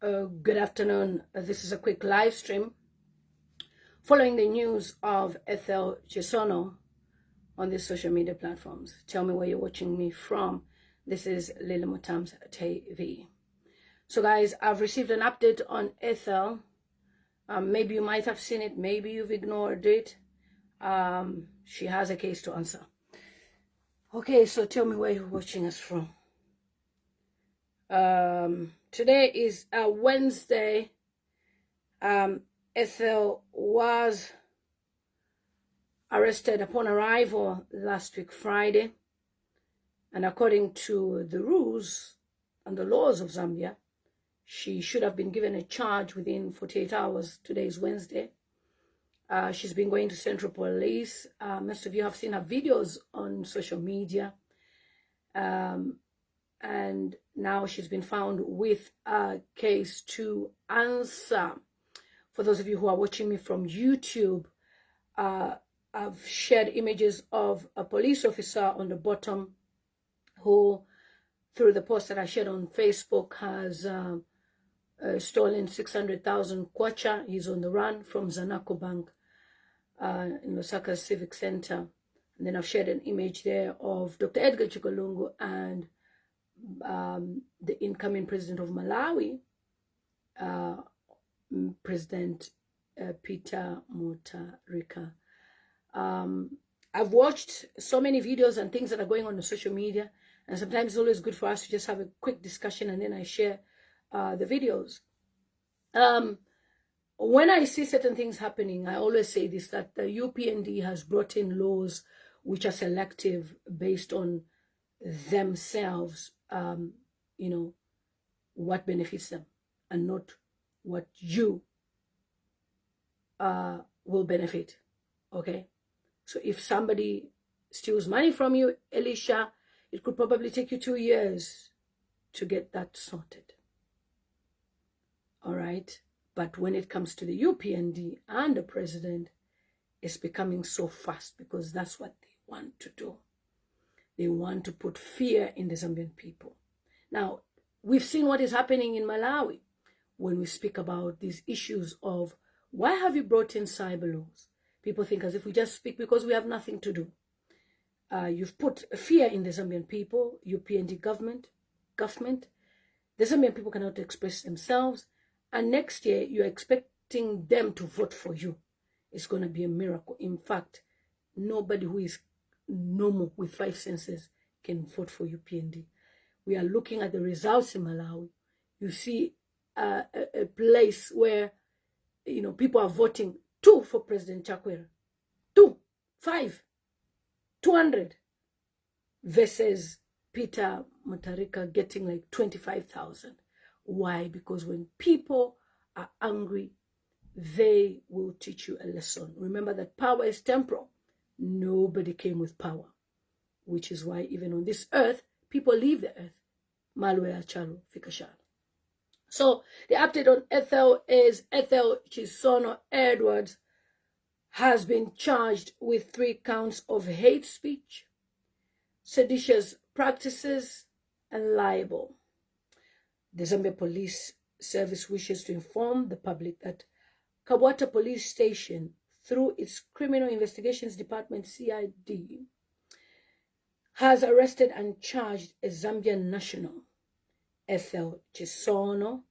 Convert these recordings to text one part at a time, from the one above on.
Good afternoon. This is a quick live stream following the news of Ethel Chisono on these social media platforms. Tell me where you're watching me from. This is Lila Mutam's TV. So guys, I've received an update on Ethel. Maybe you might have seen it. Maybe you've ignored it. She has a case to answer. Okay, so tell me where you're watching us from. Today is Wednesday. Ethel was arrested upon arrival last week Friday, and according to the rules and the laws of Zambia, she should have been given a charge within 48 hours. Today is Wednesday. She's been going to Central Police. Most of you have seen her videos on social media. And now she's been found with a case to answer. For those of you who are watching me from YouTube, I've shared images of a police officer on the bottom who, through the post that I shared on Facebook, has stolen 600,000 kwacha. He's on the run from Zanaco Bank in Lusaka Civic Center. And then I've shared an image there of Dr. Edgar Chikolungu and the incoming president of Malawi, President Peter Mutharika. I've watched so many videos and things that are going on social media, and sometimes it's always good for us to just have a quick discussion and then I share the videos. When I see certain things happening, I always say this, that the UPND has brought in laws which are selective based on themselves, what benefits them and not what you will benefit. Okay, so if somebody steals money from you, Elisha, it could probably take you 2 years to get that sorted. All right, but when it comes to the UPND and the president, it's becoming so fast because that's what they want to do. They want to put fear in the Zambian people. Now, we've seen what is happening in Malawi when we speak about these issues of why have you brought in cyber laws? People think as if we just speak because we have nothing to do. You've put fear in the Zambian people, UPND government. The Zambian people cannot express themselves. And next year, you're expecting them to vote for you. It's going to be a miracle. In fact, nobody who is normal with 5 senses can vote for UPND. We are looking at the results in Malawi. You see a place where, people are voting 2 for President Chakwera. 2, 5, 200 versus Peter Mutharika getting like 25,000. Why? Because when people are angry, they will teach you a lesson. Remember that power is temporal. Nobody came with power, which is why even on this earth, people leave the earth. Malwea Chalo Fikashal. So the update on Ethel is Ethel Chisono Edwards has been charged with 3 counts of hate speech, seditious practices, and libel. The Zambia Police Service wishes to inform the public that Kabwata Police Station, through its Criminal Investigations Department, CID, has arrested and charged a Zambian national, Ethel Chisono.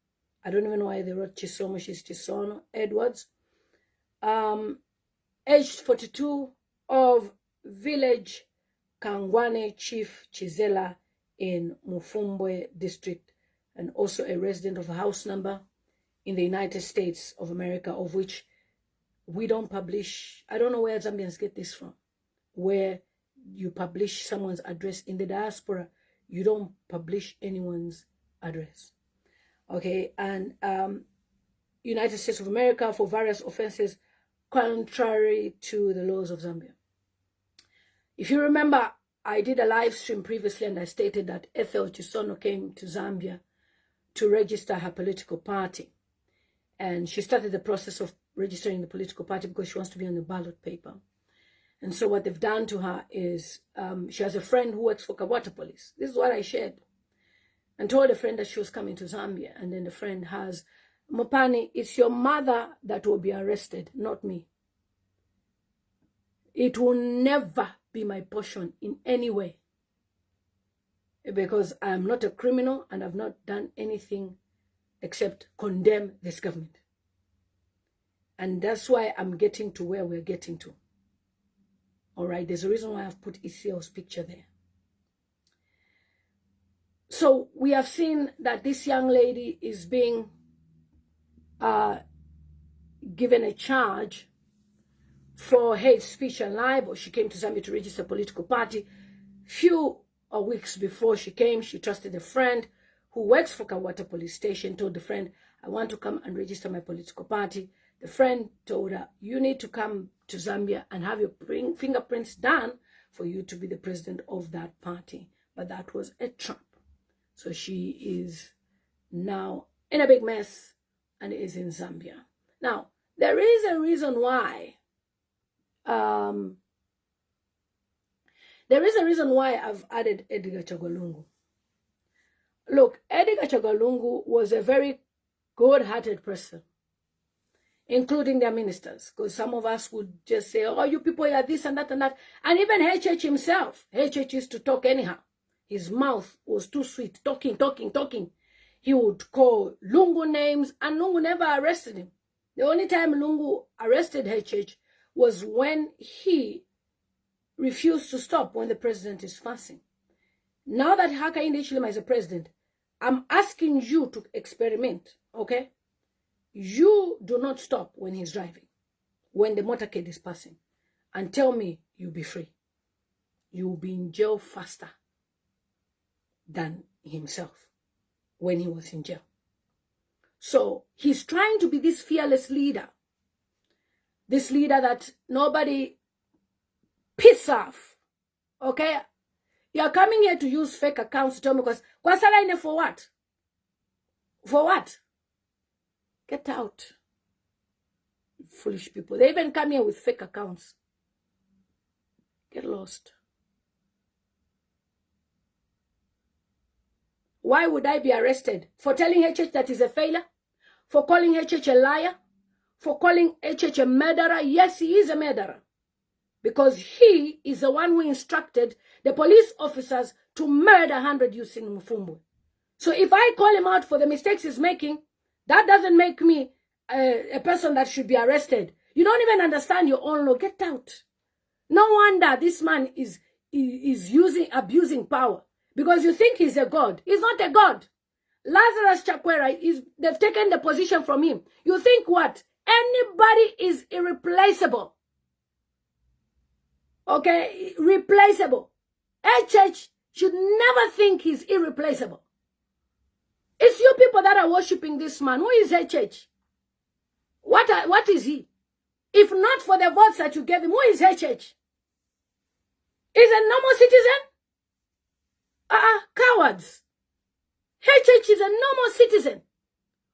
I don't even know why they wrote Chisono, she's Chisono Edwards, aged 42, of village Kangwane Chief Chizela in Mufumbwe district, and also a resident of a house number in the United States of America, of which we don't publish. I don't know where Zambians get this from, where you publish someone's address. In the diaspora, you don't publish anyone's address. Okay, and United States of America for various offenses contrary to the laws of Zambia. If you remember, I did a live stream previously and I stated that Ethel Chisono came to Zambia to register her political party. And she started the process of registering the political party because she wants to be on the ballot paper. And so what they've done to her is she has a friend who works for Kabwata police. This is what I shared. and told a friend that she was coming to Zambia. And then the friend has, Mopani, it's your mother that will be arrested, not me. It will never be my portion in any way, because I am not a criminal and I've not done anything except condemn this government. And that's why I'm getting to where we're getting to. All right, there's a reason why I've put Ethel's picture there. So we have seen that this young lady is being given a charge for hate speech and libel. She came to Zambia to register a political party. Few weeks before she came, she trusted a friend who works for Kabwata police station, told the friend, I want to come and register my political party. The friend told her, you need to come to Zambia and have your fingerprints done for you to be the president of that party. But that was a trap. So she is now in a big mess and is in Zambia. Now, there is a reason why. There is a reason why I've added Edgar Chagwalungu. Look, Edgar Chagwalungu was a very good-hearted person, including their ministers, because some of us would just say, oh, you people are this and that and that. And even HH himself, HH used to talk anyhow. His mouth was too sweet, talking. He would call Lungu names, and Lungu never arrested him. The only time Lungu arrested HH was when he refused to stop when the president is fasting. Now that Hakainde Hichilema is a president, I'm asking you to experiment, okay? You do not stop when he's driving, when the motorcade is passing, and tell me you'll be free. You'll be in jail faster than himself when he was in jail. So he's trying to be this fearless leader, this leader that nobody piss off, okay? You're coming here to use fake accounts to tell me, because for what? For what? Get out. Foolish people. They even come here with fake accounts. Get lost. Why would I be arrested? For telling HH that he's a failure? For calling HH a liar? For calling HH a murderer? Yes, he is a murderer. Because he is the one who instructed the police officers to murder 100 youths in Mufumbu. So if I call him out for the mistakes he's making, that doesn't make me a person that should be arrested. You don't even understand your own law. Get out. No wonder this man is abusing power. Because you think he's a god. He's not a god. Lazarus Chakwera, they've taken the position from him. You think what? Anybody is irreplaceable. Okay? Replaceable. HH should never think he's irreplaceable. It's you people that are worshipping this man. Who is HH? What is he? If not for the votes that you gave him, who is HH? Is a normal citizen? Cowards. HH is a normal citizen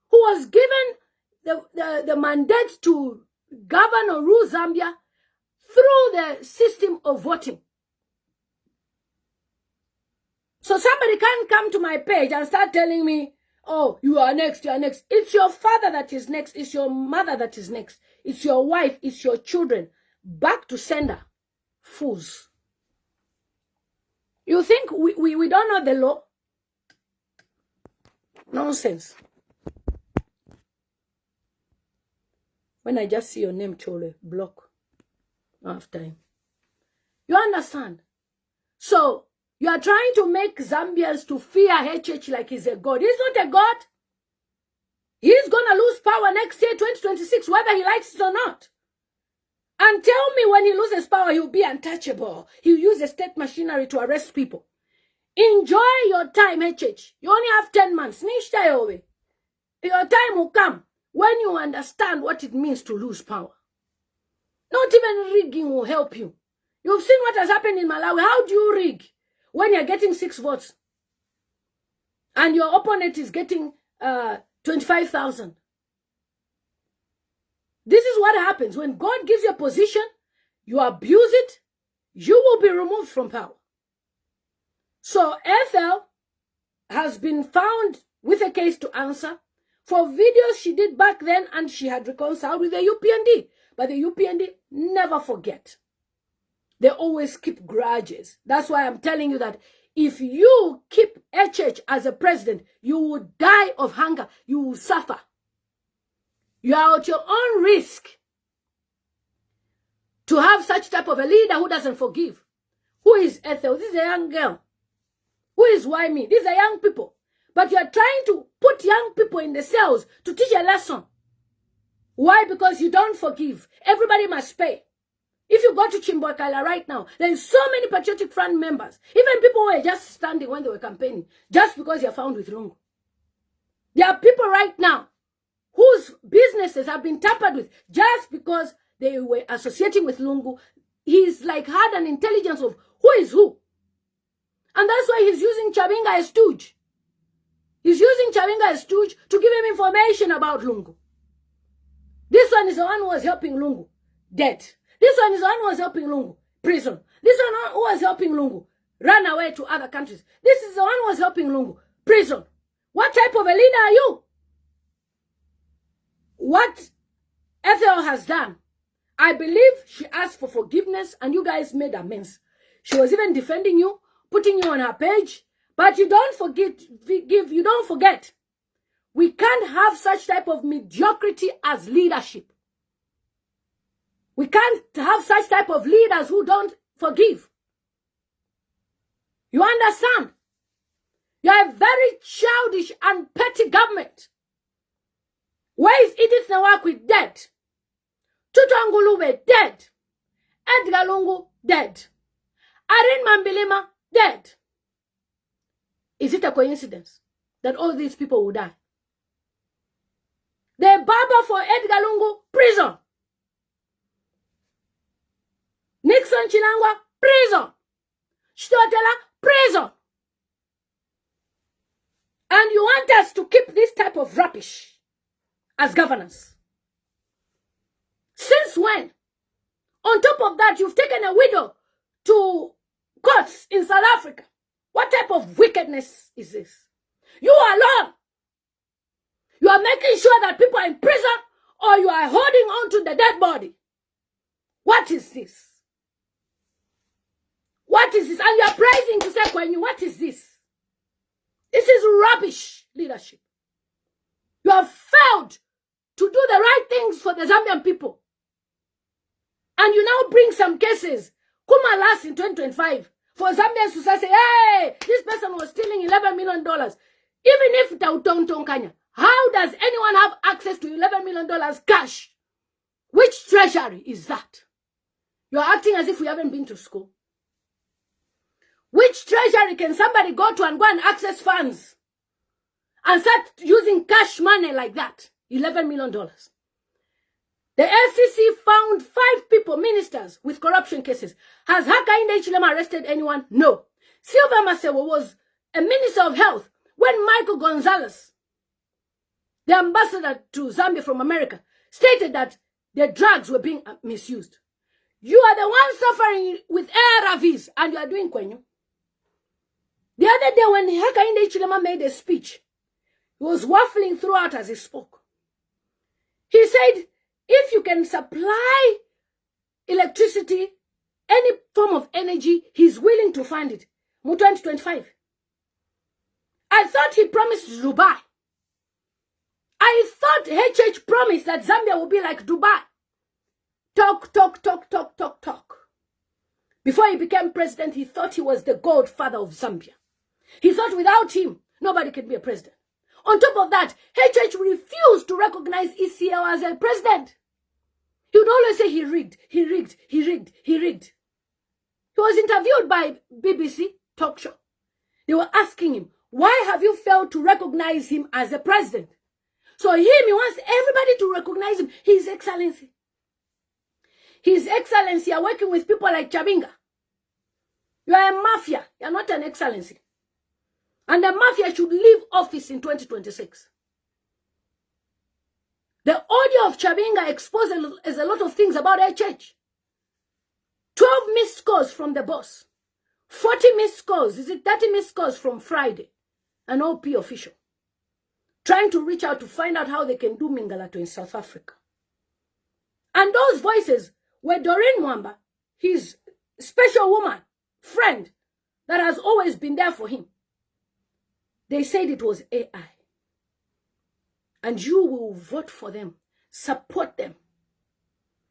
who was given the mandate to govern or rule Zambia through the system of voting. So somebody can't come to my page and start telling me, oh, you are next, you are next. It's your father that is next. It's your mother that is next. It's your wife. It's your children. Back to sender. Fools. You think we don't know the law? Nonsense. When I just see your name, Chole, block. Don't have time. You understand? So, you are trying to make Zambians to fear HH like he's a god. He's not a god. He's going to lose power next year, 2026, whether he likes it or not. And tell me when he loses power, he'll be untouchable. He'll use the state machinery to arrest people. Enjoy your time, HH. You only have 10 months. Your time will come when you understand what it means to lose power. Not even rigging will help you. You've seen what has happened in Malawi. How do you rig when you're getting 6 votes and your opponent is getting 25,000? This is what happens. When God gives you a position, you abuse it, you will be removed from power. So Ethel has been found with a case to answer for videos she did back then, and she had reconciled with the UPND. But the UPND never forget. They always keep grudges. That's why I'm telling you that if you keep HH as a president, you will die of hunger. You will suffer. You are at your own risk to have such type of a leader who doesn't forgive. Who is Ethel? This is a young girl. Who is why me? These are young people. But you are trying to put young people in the cells to teach a lesson. Why? Because you don't forgive. Everybody must pay. If you go to Chimbwakala right now, there is so many Patriotic Front members. Even people who were just standing when they were campaigning, just because you're found with Lungu. There are people right now whose businesses have been tampered with just because they were associating with Lungu. He's like had an intelligence of who is who. And that's why he's using Chabinga as stooge. He's using Chabinga as stooge to give him information about Lungu. This one is the one who was helping Lungu. Dead. This one is the one who was helping Lungu. Prison. This one who was helping Lungu. Run away to other countries. This is the one who was helping Lungu. Prison. What type of a leader are you? What Ethel has done, I believe she asked for forgiveness and you guys made amends. She was even defending you, putting you on her page. But you don't forget. We can't have such type of mediocrity as leadership. We can't have such type of leaders who don't forgive. You understand? You are a very childish and petty government. Where is Edith Nawakwi dead? Tutangulube dead. Edgar Lungu dead. Arin Mambilima dead. Is it a coincidence that all these people will die? The barber for Edgar Lungu, prison. Nixon Chilangwa, prison. Stotela, prison. And you want us to keep this type of rubbish as governance? Since when? On top of that, you've taken a widow to courts in South Africa. What type of wickedness is this? You alone. You are making sure that people are in prison, or you are holding on to the dead body. What is this? What is this? And you are praising to say, Kwenyu, what is this? This is rubbish leadership. You have failed to do the right things for the Zambian people. And you now bring some cases, Kuma last in 2025, for Zambians to say, hey, this person was stealing $11 million. Even if Tautonkanya, how does anyone have access to $11 million cash? Which treasury is that? You are acting as if we haven't been to school. Which treasury can somebody go to and go and access funds and start using cash money like that? $11 million. The SEC found 5 people, ministers, with corruption cases. Has Hakainde Hichilema arrested anyone? No. Silva Masewo was a minister of health when Michael Gonzalez, the ambassador to Zambia from America, stated that the drugs were being misused. You are the one suffering with ARVs and you are doing Kwenyu. The other day when Hakainde Hichilema made a speech, he was waffling throughout as he spoke. He said, if you can supply electricity, any form of energy, he's willing to fund it. 2025. I thought he promised Dubai. I thought HH promised that Zambia will be like Dubai. Talk, talk, talk, talk, talk, talk. Before he became president, he thought he was the godfather of Zambia. He thought without him, nobody could be a president. On top of that, HH refused to recognize ECL as a president. He would always say he rigged, he rigged, he rigged, he rigged. He was interviewed by BBC talk show. They were asking him, why have you failed to recognize him as a president? So he wants everybody to recognize him, His Excellency. His Excellency, you are working with people like Chabinga. You are a mafia, you are not an excellency. And the mafia should leave office in 2026. The audio of Chabinga exposes a lot of things about HH. 12 missed calls from the boss. 40 missed calls. Is it 30 missed calls from Friday? an OP official, trying to reach out to find out how they can do Mingalato in South Africa. And those voices were Doreen Mwamba, his special woman, friend, that has always been there for him. They said it was AI. And you will vote for them, support them,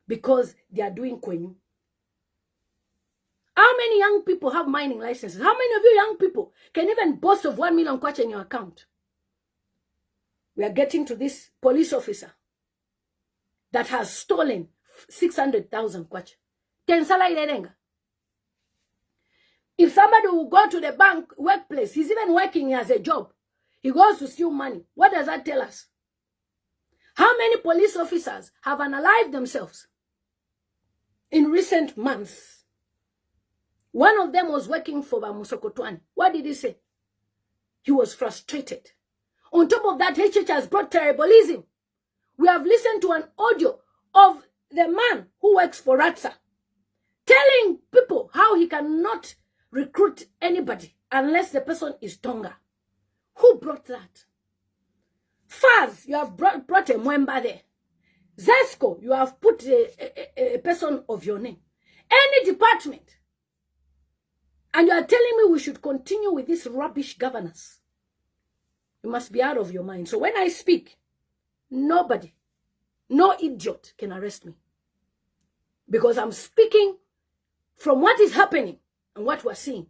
because they are doing Kwenyu. How many young people have mining licenses? How many of you young people can even boast of 1 million kwacha in your account? We are getting to this police officer that has stolen 600,000 kwacha. Tensala ilerenga. If somebody will go to the bank workplace, he's even working as a job, he goes to steal money. What does that tell us? How many police officers have unalived themselves in recent months? One of them was working for Musokotwani. What did he say? He was frustrated. On top of that, HH has brought tribalism. We have listened to an audio of the man who works for Ratsa telling people how he cannot recruit anybody unless the person is Tonga. Who brought that? Faz, you have brought a Mwemba there. Zesco, you have put a person of your name. Any department. And you are telling me we should continue with this rubbish governance. You must be out of your mind. So when I speak, nobody, no idiot can arrest me. Because I'm speaking from what is happening and what we're seeing.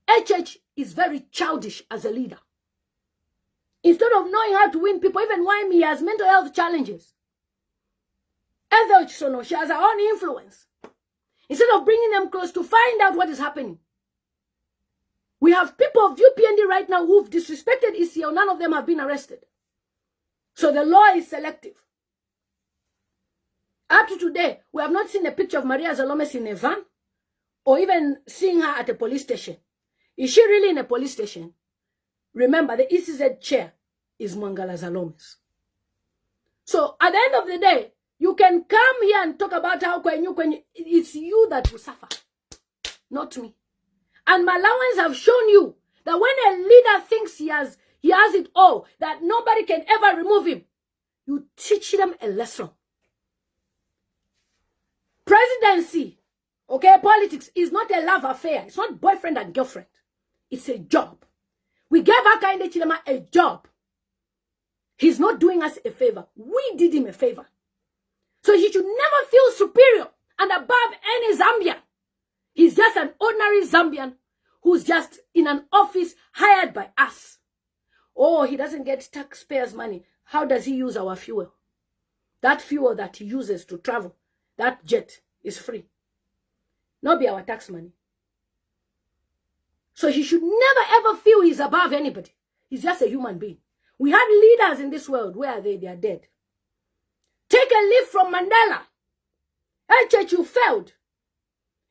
HH is very childish as a leader. Instead of knowing how to win people, even why he has mental health challenges. Ethel Chisono, she has her own influence. Instead of bringing them close to find out what is happening. We have people of UPND right now who've disrespected ECO. None of them have been arrested. So the law is selective. Up to today, we have not seen a picture of Maria Zalomes in a van or even seeing her at a police station. Is she really in a police station? Remember, the ECZ chair is Mwangala Zalomes. So at the end of the day, you can come here and talk about how it's you that will suffer, not me. And Malawans have shown you that when a leader thinks he has it all, that nobody can ever remove him, you teach them a lesson. Presidency, okay, politics is not a love affair. It's not boyfriend and girlfriend. It's a job. We gave Hakainde Hichilema a job. He's not doing us a favor. We did him a favor. So he should never feel superior and above any Zambian. He's just an ordinary Zambian who's just in an office hired by us. Oh, he doesn't get taxpayers' money. How does he use our fuel? That fuel that he uses to travel, that jet is free. Not be our tax money. So he should never ever feel he's above anybody. He's just a human being. We had leaders in this world. Where are they? They are dead. Take a leaf from Mandela. HH, you failed.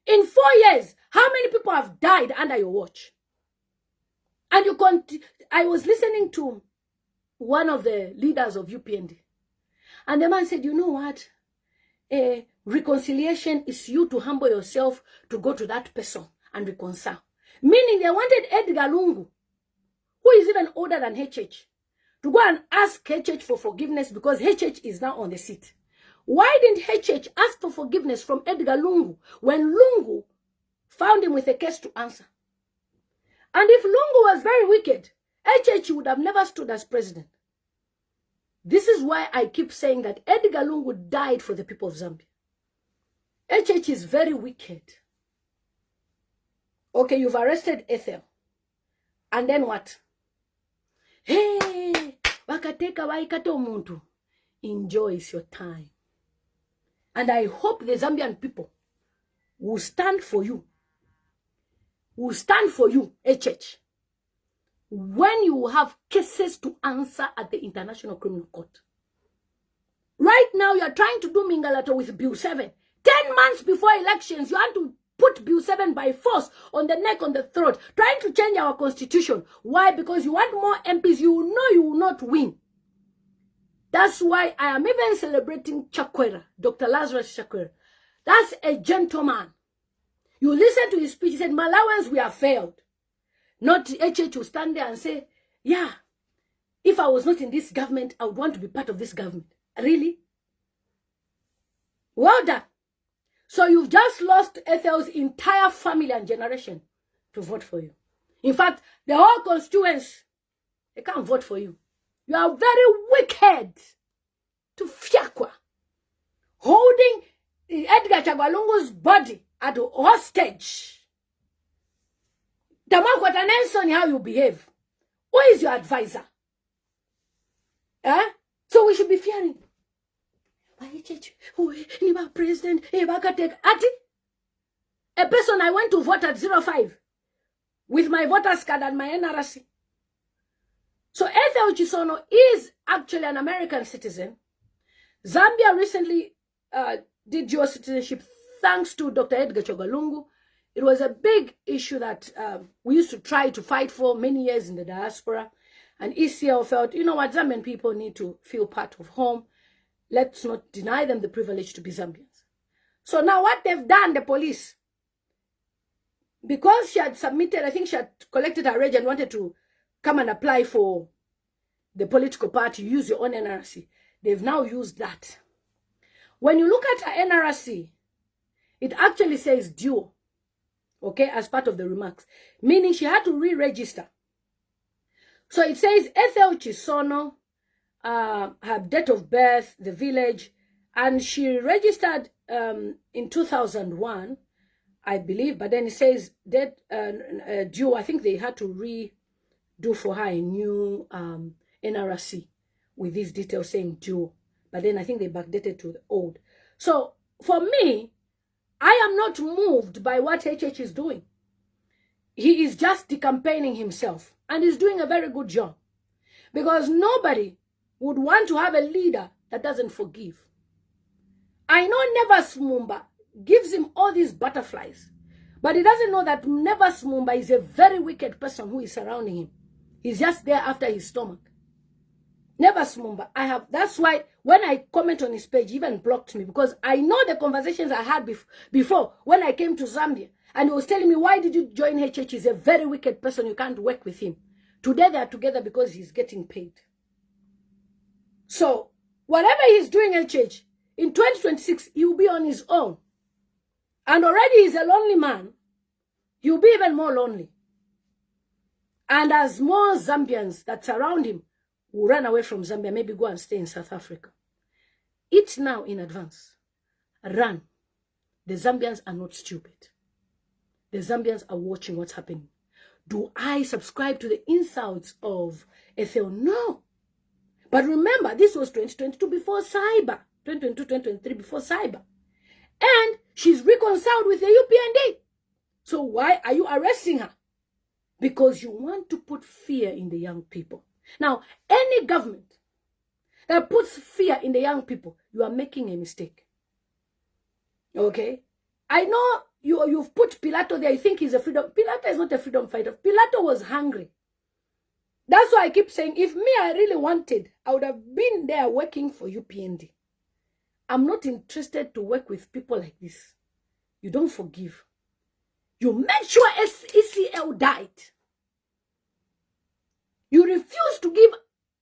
In 4 years, how many people have died under your watch? And I was listening to one of the leaders of UPND. And the man said, you know what? Reconciliation is you to humble yourself to go to that person and reconcile. Meaning they wanted Edgar Lungu, who is even older than HH, to go and ask HH for forgiveness because HH is now on the seat. Why didn't HH ask for forgiveness from Edgar Lungu when Lungu found him with a case to answer? And if Lungu was very wicked, HH would have never stood as president. This is why I keep saying that Edgar Lungu died for the people of Zambia. HH is very wicked. Okay, you've arrested Ethel. And then what? Hey, wakateka waikato muntu. Enjoy your time. And I hope the Zambian people will stand for you. Will stand for you, HH. When you have cases to answer at the International Criminal Court. Right now, you are trying to do Mingalato with Bill 7. 10 months before elections, you want to put Bill 7 by force on the neck, on the throat, trying to change our constitution. Why? Because you want more MPs. You know you will not win. That's why I am even celebrating Chakwera, Dr. Lazarus Chakwera. That's a gentleman. You listen to his speech. He said, Malawans, we have failed. Not HH will stand there and say, yeah, if I was not in this government, I would want to be part of this government. Really? Well done. So you've just lost Ethel's entire family and generation to vote for you. In fact, the whole constituency, they can't vote for you. You are very wicked to fiakwa, holding Edgar Chagwalungu's body at hostage. Tamakwata Nelson, how you behave. Who is your advisor? So we should be fearing. President, a person I went to vote at 05 with my voter's card and my NRC. So Ethel Chisono is actually an American citizen. Zambia recently did dual citizenship thanks to Dr. Edgar Chogalungu. It was a big issue that we used to try to fight for many years in the diaspora. And ECL felt, you know what, Zambian people need to feel part of home. Let's not deny them the privilege to be Zambians. So now what they've done, the police, because she had submitted, I think she had collected her reg and wanted to come and apply for the political party, use your own NRC. They've now used that. When you look at her NRC, it actually says dual, okay, as part of the remarks, meaning she had to re-register. So it says Ethel Chisono, her date of birth, the village, and she registered in 2001, I believe, but then it says that due, I think they had to redo for her a new NRC with these details saying due, but then I think they backdated to the old. So for me, I am not moved by what HH is doing. He is just decampaigning himself, and he's doing a very good job, because nobody would want to have a leader that doesn't forgive. I know Nevas Mumba gives him all these butterflies, but he doesn't know that Nevas Mumba is a very wicked person who is surrounding him. He's just there after his stomach. Nevas Mumba, that's why when I comment on his page, he even blocked me, because I know the conversations I had before when I came to Zambia, and he was telling me, why did you join HH? He's a very wicked person, you can't work with him. Today they are together because he's getting paid. So, whatever he's doing HH, in 2026, he will be on his own. And already he's a lonely man. He'll be even more lonely. And as more Zambians that surround him will run away from Zambia, maybe go and stay in South Africa. Eat now in advance. Run. The Zambians are not stupid. The Zambians are watching what's happening. Do I subscribe to the insults of Ethel? No. But remember, this was 2022 before cyber. 2022, 2023 before cyber. And she's reconciled with the UPND. So why are you arresting her? Because you want to put fear in the young people. Now, any government that puts fear in the young people, you are making a mistake. Okay? I know you've put Pilato there. You think he's a freedom. Pilato is not a freedom fighter. Pilato was hungry. That's why I keep saying, if me, I really wanted, I would have been there working for UPND. I'm not interested to work with people like this. You don't forgive. You make sure ECL died. You refuse to give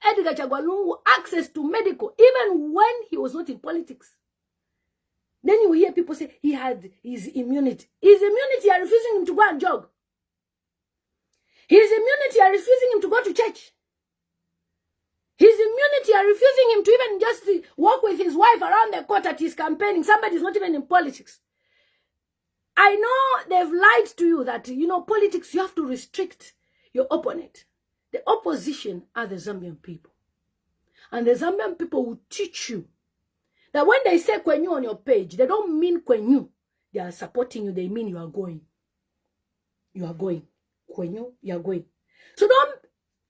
Edgar Chagwalungu access to medical, even when he was not in politics. Then you hear people say he had his immunity. His immunity are refusing him to go and jog. His immunity are refusing him to go to church. His immunity are refusing him to even just walk with his wife around the court at his campaigning. Somebody's not even in politics. I know they've lied to you that, you know, politics, you have to restrict your opponent. The opposition are the Zambian people. And the Zambian people will teach you that when they say Kwenyu on your page, they don't mean Kwenyu. They are supporting you. They mean you are going. You are going. Kwenyu, you are going. So don't,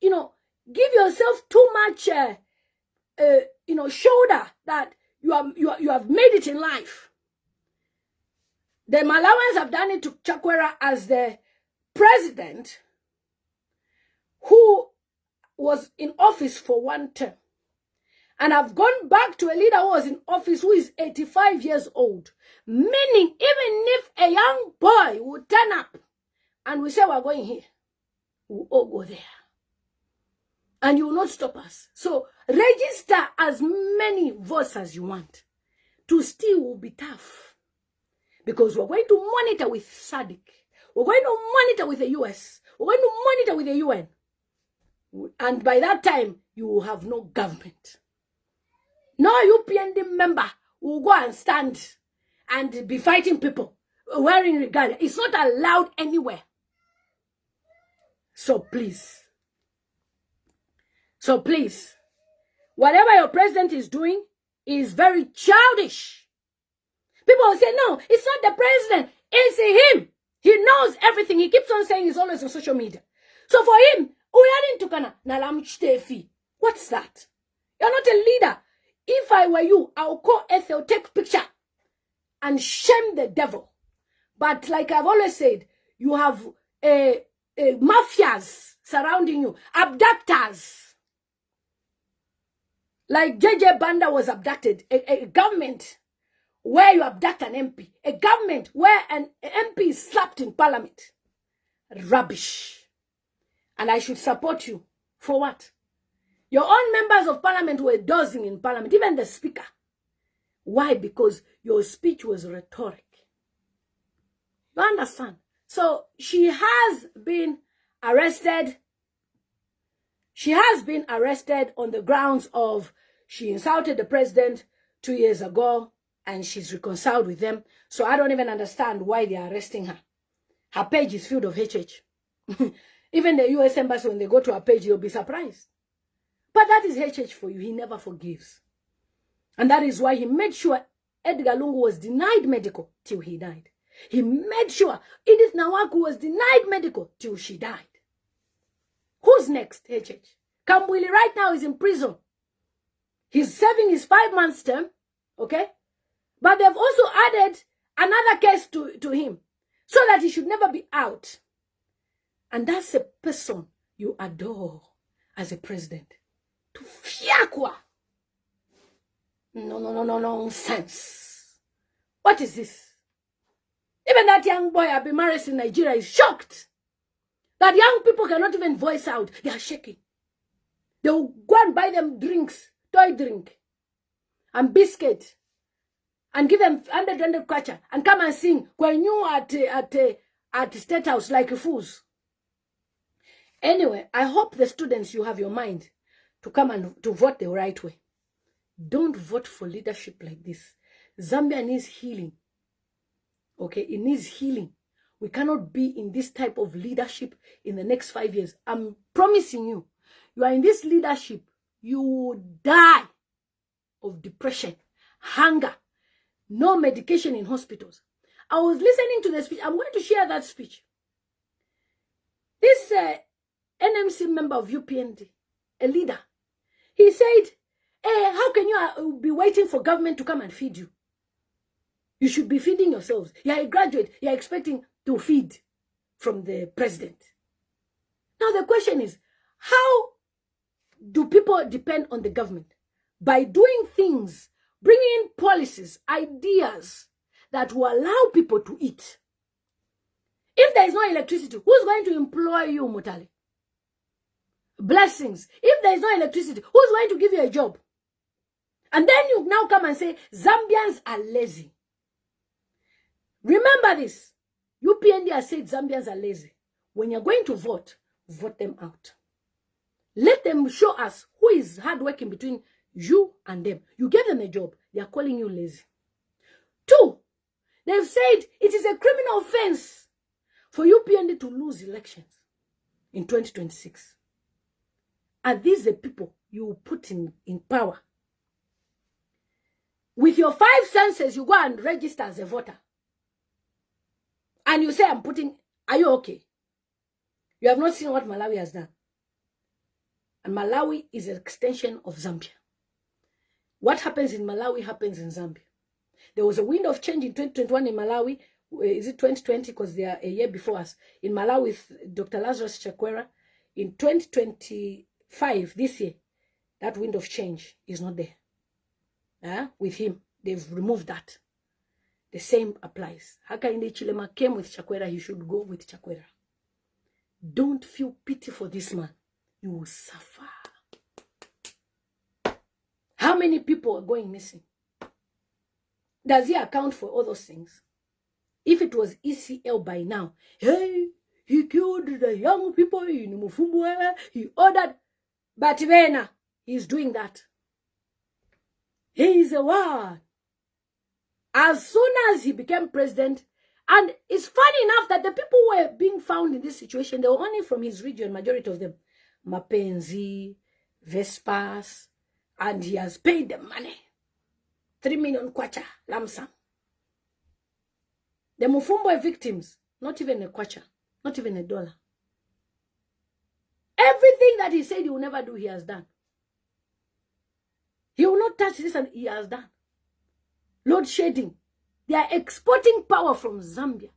you know, give yourself too much, you know, shoulder that you have made it in life. The Malawans have done it to Chakwera as the president who was in office for one term. And I've gone back to a leader who was in office who is 85 years old. Meaning, even if a young boy would turn up and we say we're going here, We'll all go there. And you will not stop us. So register as many votes as you want. To steal will be tough. Because we're going to monitor with SADC. We're going to monitor with the US. We're going to monitor with the UN. And by that time, you will have no government. No UPND member will go and stand and be fighting people wearing regalia. It's not allowed anywhere. So please, whatever your president is doing is very childish. People will say, no, it's not the president, it's him. He knows everything. He keeps on saying he's always on social media. So for him, what's that? You're not a leader. If I were you, I'll call Ethel, take picture, and shame the devil. But like I've always said, you have mafias surrounding you, abductors. Like JJ Banda was abducted, a government where you abduct an MP, a government where an MP is slapped in parliament. Rubbish. And I should support you. For what? Your own members of parliament were dozing in parliament, even the speaker. Why? Because your speech was rhetoric. You understand? So she has been arrested. She has been arrested on the grounds of she insulted the president 2 years ago and she's reconciled with them. So I don't even understand why they are arresting her. Her page is filled of HH. Even the US embassy, when they go to her page, they'll be surprised. But that is HH for you. He never forgives. And that is why he made sure Edgar Lungu was denied medical till he died. He made sure Edith Nawaku was denied medical till she died. Who's next, HH? Kambwili right now is in prison. He's serving his 5 months term, okay? But they've also added another case to him so that he should never be out. And that's a person you adore as a president. To fiakwa. No, nonsense. What is this? Even that young boy Abimaris in Nigeria is shocked that young people cannot even voice out. They are shaking. They will go and buy them drinks, toy drink, and biscuit, and give them 100 kwacha, and come and sing when you at State House like fools. Anyway, I hope the students, you have your mind to come and to vote the right way. Don't vote for leadership like this. Zambia needs healing. Okay, it needs healing. We cannot be in this type of leadership in the next 5 years. I'm promising you, you are in this leadership, you will die of depression, hunger, no medication in hospitals. I was listening to the speech. I'm going to share that speech. This NMC member of UPND, a leader, he said, hey, how can you be waiting for government to come and feed you? You should be feeding yourselves. You're a graduate. You're expecting to feed from the president. Now the question is, how do people depend on the government? By doing things, bringing in policies, ideas that will allow people to eat. If there is no electricity, who's going to employ you, Mutali? Blessings. If there is no electricity, who's going to give you a job? And then you now come and say, Zambians are lazy. Remember this. UPND has said Zambians are lazy. When you're going to vote, vote them out. Let them show us who is hardworking between you and them. You give them a job. They are calling you lazy. 2, they've said it is a criminal offense for UPND to lose elections in 2026. Are these the people you will put in power? With your 5 senses, you go and register as a voter. And you say, are you okay? You have not seen what Malawi has done. And Malawi is an extension of Zambia. What happens in Malawi happens in Zambia. There was a wind of change in 2021 in Malawi. Is it 2020? Because they are a year before us. In Malawi with Dr. Lazarus Chakwera. In 2025, this year, that wind of change is not there. With him, they've removed that. The same applies. Hakainde Hichilema came with Chakwera. He should go with Chakwera. Don't feel pity for this man. You will suffer. How many people are going missing? Does he account for all those things? If it was ECL by now, hey, he killed the young people in Mufumbo, he ordered, but Vena, he's doing that. He is a one. As soon as he became president, and it's funny enough that the people who were being found in this situation, they were only from his region, majority of them. Mapenzi, Vespas, and he has paid them money. 3 million kwacha, lamsam. The Mufumbo victims, not even a kwacha, not even $1. Everything that he said he will never do, he has done. He will not touch this, and he has done. Load shedding. They are exporting power from Zambia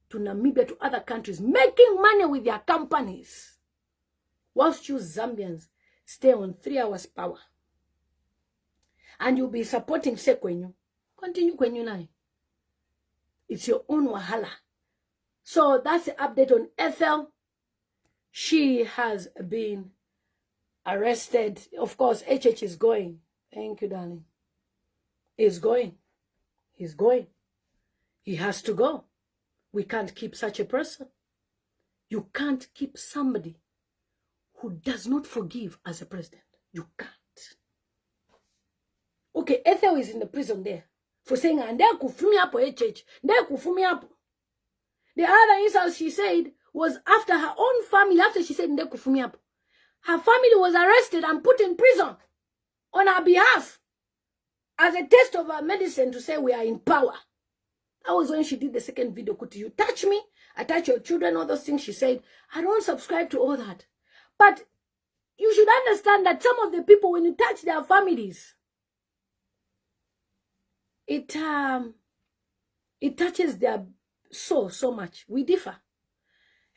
to Namibia to other countries, making money with their companies. Whilst you Zambians stay on 3 hours power. And you'll be supporting Sekwenyu. Continue Kwenyu now. It's your own wahala. So that's the update on Ethel. She has been arrested. Of course, HH is going. Thank you, darling. He's going. He's going. He has to go. We can't keep such a person. You can't keep somebody who does not forgive as a president. You can't. Okay, Ethel is in the prison there for saying, and they kufumi hapo HH. They kufumi hapo. The other insult she said was after her own family, after she said, they kufumi hapo. Her family was arrested and put in prison on her behalf as a test of her medicine to say we are in power. That was when she did the second video. Could you touch me? I touch your children, all those things she said. I don't subscribe to all that. But you should understand that some of the people, when you touch their families, it touches their soul so much. We differ.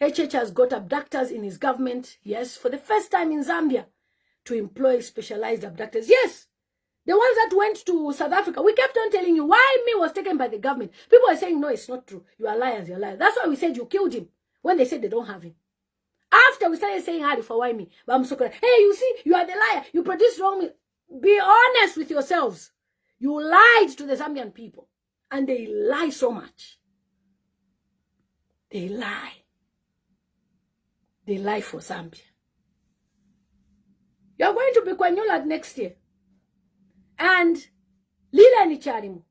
HH has got abductors in his government, yes, for the first time in Zambia, to employ specialized abductors. Yes, the ones that went to South Africa, we kept on telling you why me was taken by the government. People are saying, no, it's not true. You are liars, you're liars. That's why we said you killed him when they said they don't have him. After we started saying, Harry, for why me? But I'm so correct. Hey, you see, you are the liar. You produced wrong. Be honest with yourselves. You lied to the Zambian people. And they lie so much. They lie. They lie for Zambia. You're going to be Kwanyula next year. And Lila Nicharimu.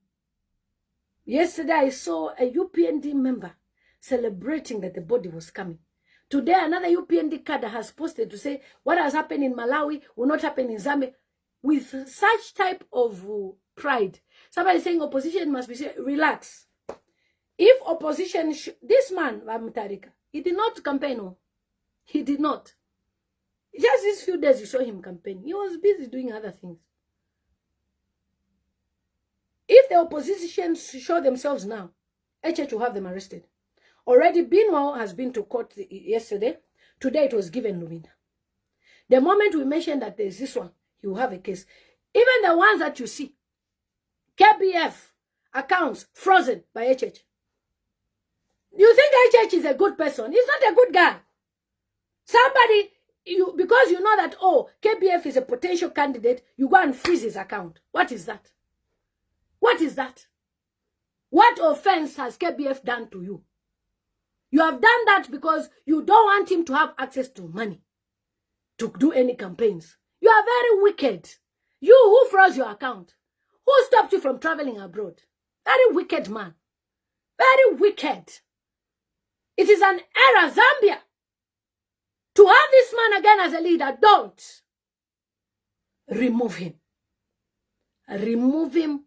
Yesterday I saw a UPND member celebrating that the body was coming. Today another UPND cadre has posted to say what has happened in Malawi will not happen in Zambia. With such type of pride. Somebody saying opposition must be said, relax. If opposition, this man, Vamutarika, he did not campaign. No. He did not. Just these few days you saw him campaigning. He was busy doing other things. If the opposition show themselves now, HH will have them arrested. Already Binwao has been to court yesterday. Today it was given Lumina. The moment we mention that there's this one, he will have a case. Even the ones that you see, KBF accounts frozen by HH. You think HH is a good person? He's not a good guy. Somebody, because you know that, oh, KBF is a potential candidate, you go and freeze his account. What is that? What is that? What offense has KBF done to you? You have done that because you don't want him to have access to money to do any campaigns. You are very wicked. You who froze your account. Who stopped you from traveling abroad? Very wicked man. Very wicked. It is an error, Zambia. To have this man again as a leader, don't. Remove him. Remove him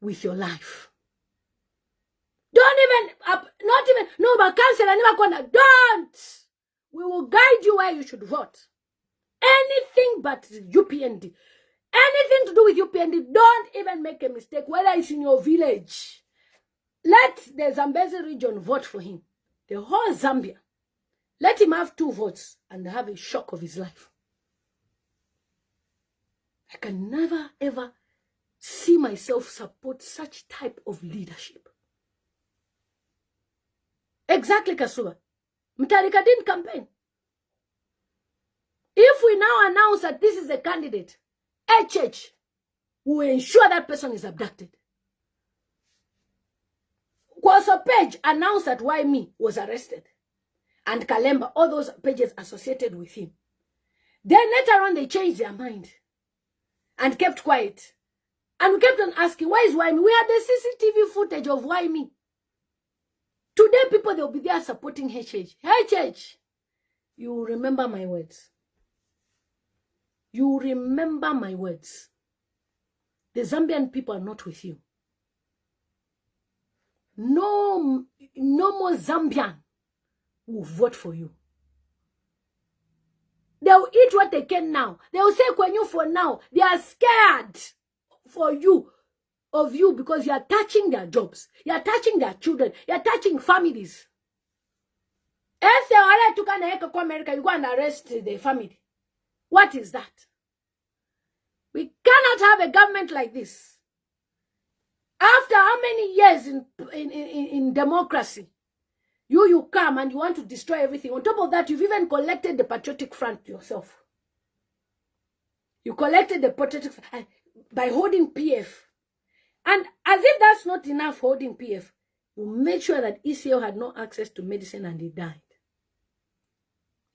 with your life. Don't even, not even, no, but cancel and never gonna, don't. We will guide you where you should vote. Anything but UPND. Anything to do with UPND, don't even make a mistake, whether it's in your village. Let the Zambezi region vote for him. The whole Zambia. Let him have 2 votes and have a shock of his life. I can never ever see myself support such type of leadership. Exactly, Kasuba. Mutharika didn't campaign. If we now announce that this is a candidate, HH will ensure that person is abducted. Kwaso Page announced that Why Me was arrested. And Kalemba, all those pages associated with him. Then later on, they changed their mind and kept quiet. And we kept on asking, why is Why Me? We had the CCTV footage of Why Me. Today, people, they'll be there supporting HH. HH, you remember my words. You remember my words. The Zambian people are not with you. No more Zambian will vote for you. They'll eat what they can now. They'll say Kwenyu for now. They are scared for you, of you, because you are touching their jobs. You are touching their children. You are touching families. Ethel, to America, you go and arrest the family. What is that? We cannot have a government like this. After how many years in democracy, you come and you want to destroy everything. On top of that, you've even collected the Patriotic Front yourself. You collected the Patriotic Front by holding PF. And as if that's not enough holding PF, you made sure that ECL had no access to medicine and he died.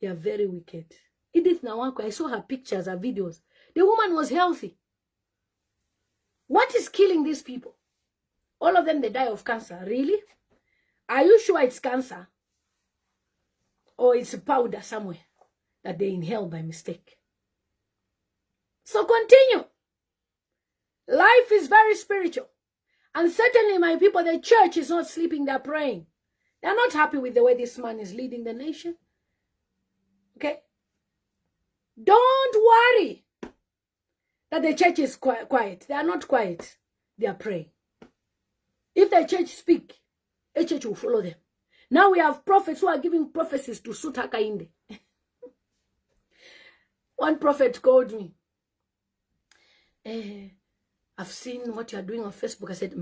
They are very wicked. Edith Nawanko, I saw her pictures, her videos. The woman was healthy. What is killing these people? All of them, they die of cancer. Really? Are you sure it's cancer? Or it's a powder somewhere that they inhale by mistake? So continue. Life is very spiritual. And certainly, my people, the church is not sleeping, they're praying. They're not happy with the way this man is leading the nation. Okay? Don't worry that the church is quiet. They are not quiet. They are praying. If the church speak, a church will follow them. Now we have prophets who are giving prophecies to suit Hakainde. One prophet called me. I've seen what you are doing on Facebook. I said,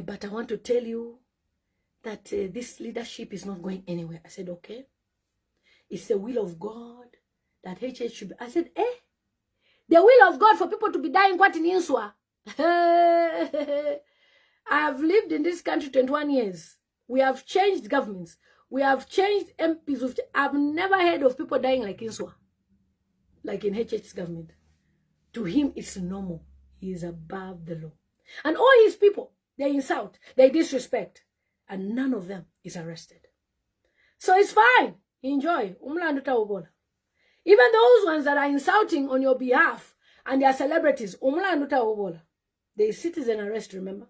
but I want to tell you that this leadership is not going anywhere. I said, okay. It's the will of God that HH should be. I said, the will of God for people to be dying what in Insua? I have lived in this country 21 years. We have changed governments. We have changed MPs. I've never heard of people dying like Insua, like in HH's government. To him, it's normal. He is above the law. And all his people, they insult, they disrespect, and none of them is arrested. So it's fine. Enjoy. Even those ones that are insulting on your behalf and they are celebrities, there is citizen arrest, remember?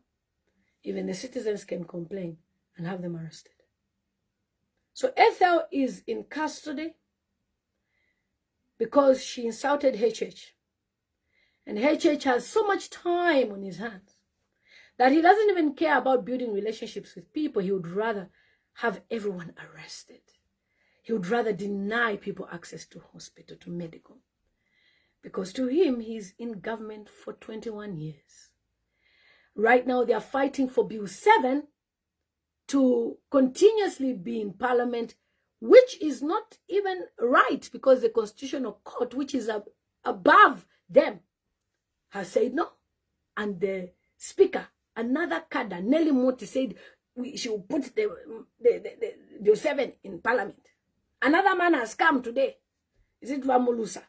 Even the citizens can complain and have them arrested. So Ethel is in custody because she insulted HH. And HH has so much time on his hands that he doesn't even care about building relationships with people. He would rather have everyone arrested. He would rather deny people access to hospital, to medical. Because to him, he's in government for 21 years. Right now, they are fighting for Bill 7 to continuously be in parliament, which is not even right because the Constitutional Court, which is above them, has said no. And the speaker, another cadre, Nelly Moti, said she will put the Bill 7 in parliament. Another man has come today. Is it Vamulusa?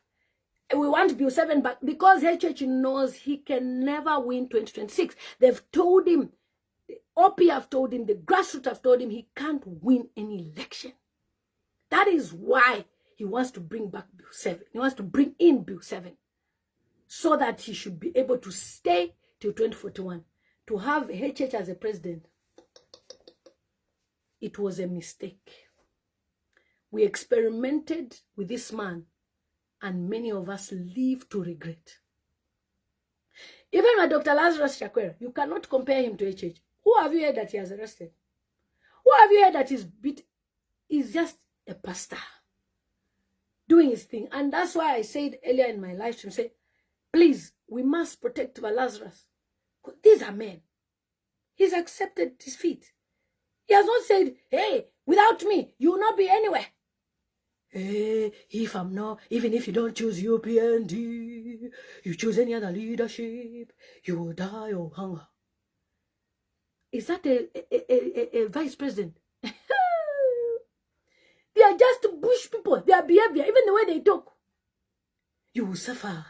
We want Bill 7 back because HH knows he can never win 2026. They've told him, the OP have told him, the grassroots have told him he can't win any election. That is why he wants to bring back Bill 7. He wants to bring in Bill 7 so that he should be able to stay till 2041. To have HH as a president, it was a mistake. We experimented with this man, and many of us live to regret. Even with Dr. Lazarus Chakwera, you cannot compare him to HH. Who have you heard that he has arrested? Who have you heard that he's just a pastor doing his thing? And that's why I said earlier in my live stream, say, please, we must protect Lazarus. These are men. He's accepted defeat. He has not said, hey, without me, you will not be anywhere. Hey, even if you don't choose UPND, you choose any other leadership, you will die of hunger. Is that a vice president? They are just bush people. Their behavior, even the way they talk. You will suffer.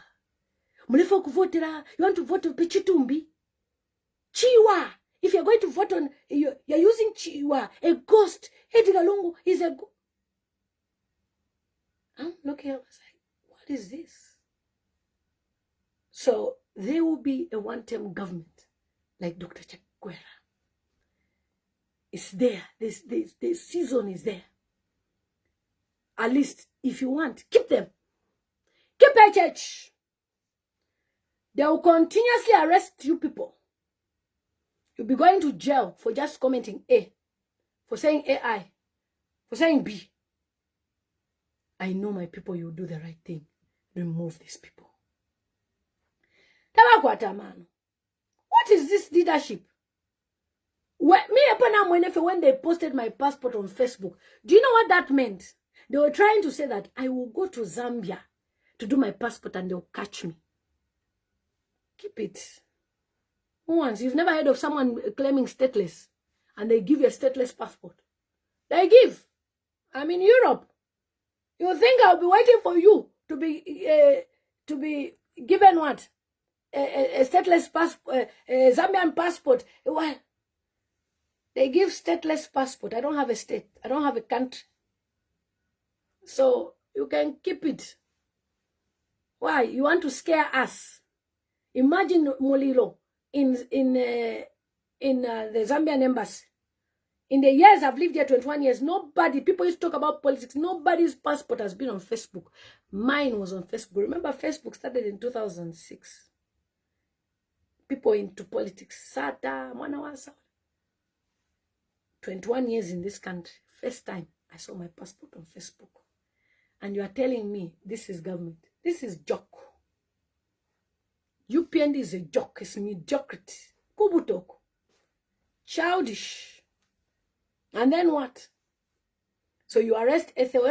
You want to vote for Pichitumbi? Chiwa. If you're going to vote on, you're using Chiwa, a ghost. Edgar Lungu is a ghost. I'm looking at it, I was like, what is this? So there will be a one-term government like Dr. Chakwera. It's there. The season is there. At least, if you want, keep them. Keep HH. They will continuously arrest you people. You'll be going to jail for just commenting A, for saying AI, for saying B. I know my people, you do the right thing. Remove these people. Kabwata, man. What is this leadership? When they posted my passport on Facebook, do you know what that meant? They were trying to say that I will go to Zambia to do my passport and they'll catch me. Keep it. Once, you've never heard of someone claiming stateless and they give you a stateless passport. They give. I'm in Europe. You think I'll be waiting for you to be given what? A stateless passport, a Zambian passport. What? They give stateless passport. I don't have a state. I don't have a country. So you can keep it. Why? You want to scare us? Imagine Molilo in the Zambian embassy. In the years I've lived here, 21 years, people used to talk about politics. Nobody's passport has been on Facebook. Mine was on Facebook. Remember, Facebook started in 2006. People into politics. Sata, Manawasa. 21 years in this country. First time I saw my passport on Facebook. And you are telling me this is government. This is joke. UPND is a joke. It's mediocrity. Kubutoko. Childish. And then what? So you arrest Ethel.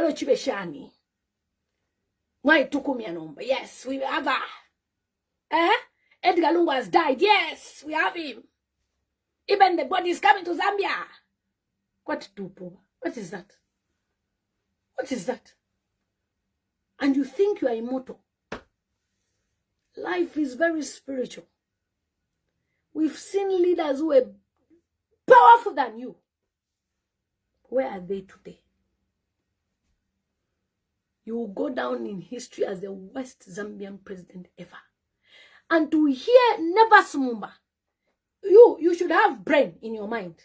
Why tukumi number? Yes, we have her. Edgar Lungu has died. Yes, we have him. Even the body is coming to Zambia. What is that? What is that? And you think you are immortal. Life is very spiritual. We've seen leaders who are powerful than you. Where are they today? You will go down in history as the worst Zambian president ever. And to hear never Sumumba, you should have brain in your mind.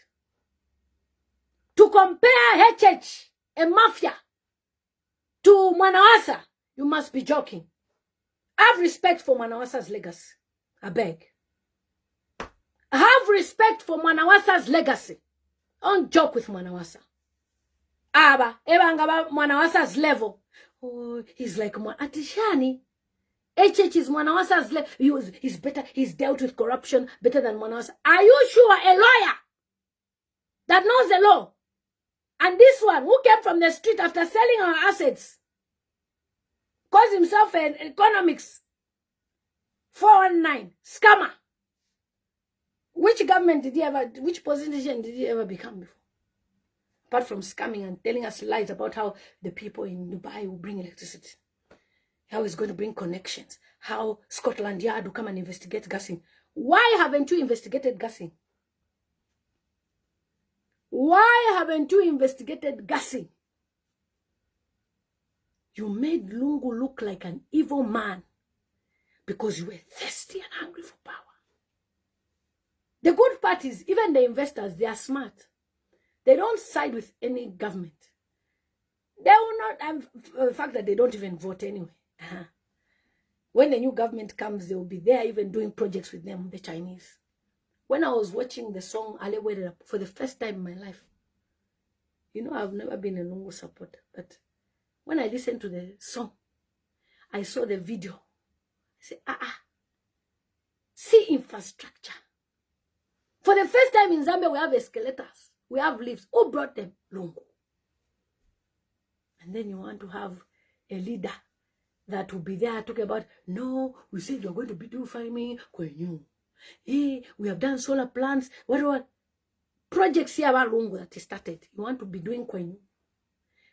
To compare HH, a mafia, to Manawasa, you must be joking. Have respect for Manawasa's legacy. I beg. Have respect for Manawasa's legacy. Don't joke with Manawasa. Ebanga Manawasa's level. Oh, he's like Atishani. HH is Manawasa's level. He's better. He's dealt with corruption better than Manawasa. Are you sure a lawyer that knows the law? And this one who came from the street after selling our assets calls himself an economics 419 scammer. Which government did he ever, which position did he ever become before? Apart from scamming and telling us lies about how the people in Dubai will bring electricity. How he's going to bring connections. How Scotland Yard will come and investigate gassing. Why haven't you investigated gassing? Why haven't you investigated gassing? You made Lungu look like an evil man because you were thirsty and hungry for power. The good part is, even the investors, they are smart. They don't side with any government. They will not have the fact that they don't even vote anyway. When the new government comes, they will be there even doing projects with them, the Chinese. When I was watching the song Ale for the first time in my life, you know, I've never been a Lungu supporter, but when I listened to the song, I saw the video. I said, see infrastructure. For the first time in Zambia, we have escalators. We have leaves. Who brought them? Lungu. And then you want to have a leader that will be there talking about, no, we said you're going to be doing farming. Hey, we have done solar plants. What projects here about Lungu that is started. You want to be doing kwenyu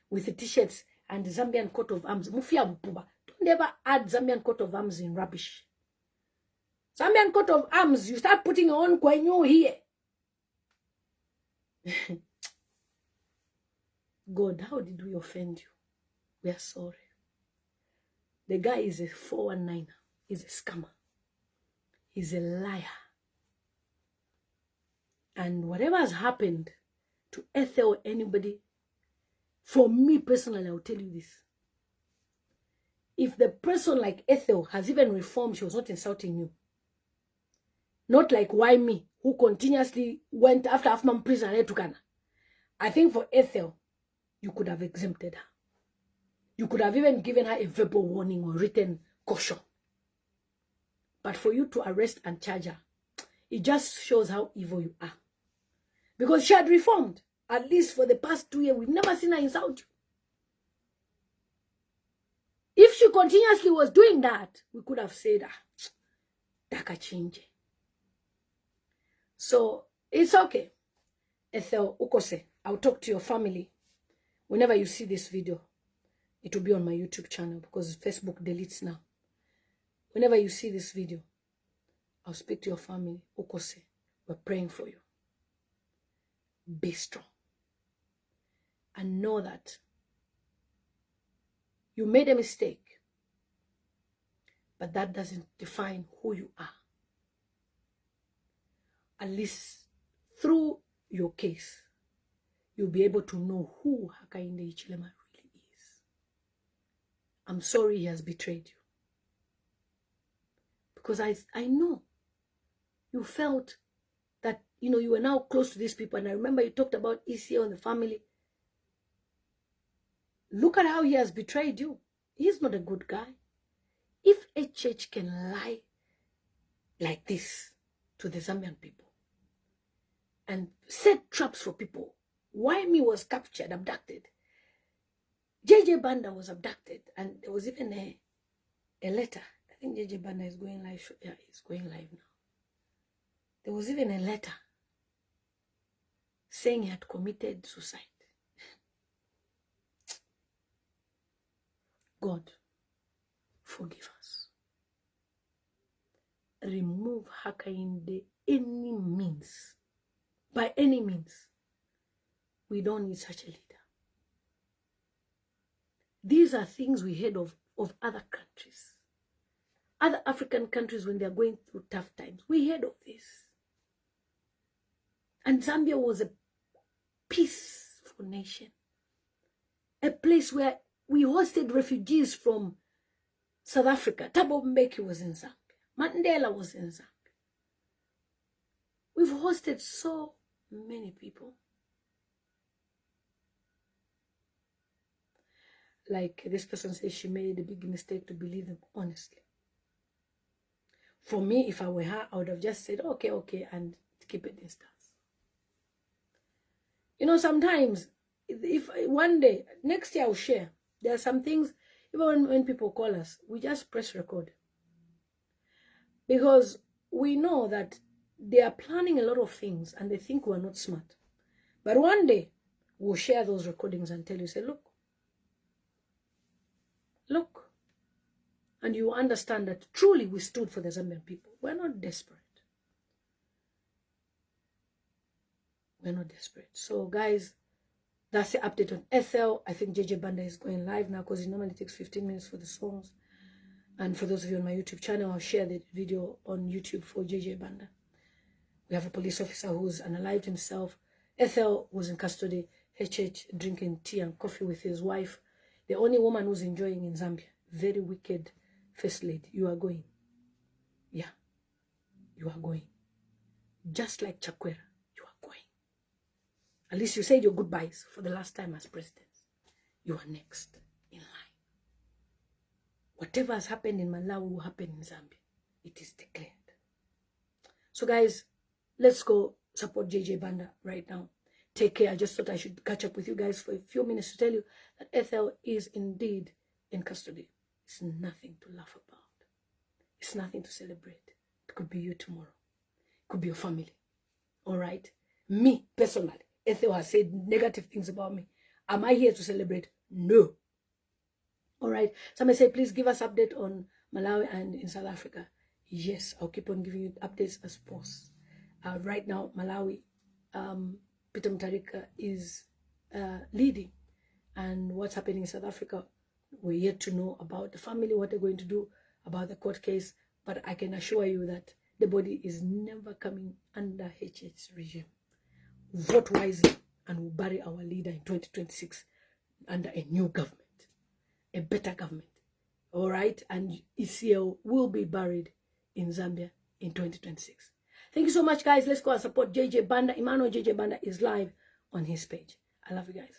with the t-shirts and the Zambian coat of arms. Mufia bupuba. Don't ever add Zambian coat of arms in rubbish. Zambian coat of arms, you start putting your own kwenyu here. God, how did we offend you? We are sorry. The guy is a 419er. He's a scammer. He's a liar. And whatever has happened to Ethel or anybody, for me personally, I will tell you this. If the person like Ethel has even reformed, she was not insulting you. Not like why me, who continuously went after Afman prison and Tukana. I think for Ethel, you could have exempted her. You could have even given her a verbal warning or written caution. But for you to arrest and charge her, it just shows how evil you are. Because she had reformed. At least for the past 2 years, we've never seen her insult you. If she continuously was doing that, we could have said, Daka change. So, it's okay. Ethel, ukose, I'll talk to your family. Whenever you see this video, it will be on my YouTube channel because Facebook deletes now. Whenever you see this video, I'll speak to your family. Ukose, we're praying for you. Be strong. And know that you made a mistake, but that doesn't define who you are. At least through your case, you'll be able to know who Hakainde Hichilema really is. I'm sorry he has betrayed you. Because I know you felt that, you were now close to these people. And I remember you talked about ECO and the family. Look at how he has betrayed you. He's not a good guy. If HH can lie like this to the Zambian people and set traps for people, why me was captured, abducted, JJ Banda was abducted, and there was even a letter. I think JJ Banda is going live. Yeah, he's going live now. There was even a letter saying he had committed suicide. God, forgive us. Remove Hakainde any means. By any means. We don't need such a leader. These are things we heard of other countries. Other African countries when they are going through tough times. We heard of this. And Zambia was a peaceful nation. A place where we hosted refugees from South Africa. Thabo Mbeki was in Zambia. Mandela was in Zambia. We've hosted so many people. Like this person says she made a big mistake to believe them, honestly. For me, if I were her, I would have just said, okay, and keep a distance. Sometimes, if one day, next year I'll share. There are some things, even when people call us, we just press record. Because we know that they are planning a lot of things and they think we're not smart. But one day, we'll share those recordings and tell you, say, look. And you understand that truly we stood for the Zambian people. We're not desperate. We're not desperate. So, guys, that's the update on Ethel. I think JJ Banda is going live now because it normally takes 15 minutes for the songs. And for those of you on my YouTube channel, I'll share the video on YouTube for JJ Banda. We have a police officer who's unalived himself. Ethel was in custody. HH drinking tea and coffee with his wife. The only woman who's enjoying in Zambia. Very wicked first lady. You are going. Yeah. You are going. Just like Chakwera. You are going. At least you said your goodbyes for the last time as president. You are next in line. Whatever has happened in Malawi will happen in Zambia. It is declared. So guys, let's go support JJ Banda right now. Take care. I just thought I should catch up with you guys for a few minutes to tell you that Ethel is indeed in custody. It's nothing to laugh about. It's nothing to celebrate. It could be you tomorrow. It could be your family. All right? Me, personally, Ethel has said negative things about me. Am I here to celebrate? No. All right? Somebody say, please give us update on Malawi and in South Africa. Yes, I'll keep on giving you updates as posts. Right now, Malawi, Peter Mutharika is leading. And what's happening in South Africa, we're yet to know about the family, what they're going to do about the court case. But I can assure you that the body is never coming under HH's regime. Vote wisely and we'll bury our leader in 2026 under a new government, a better government. All right? And ECL will be buried in Zambia in 2026. Thank you so much, guys. Let's go and support JJ Banda. Emmanuel JJ Banda is live on his page. I love you guys.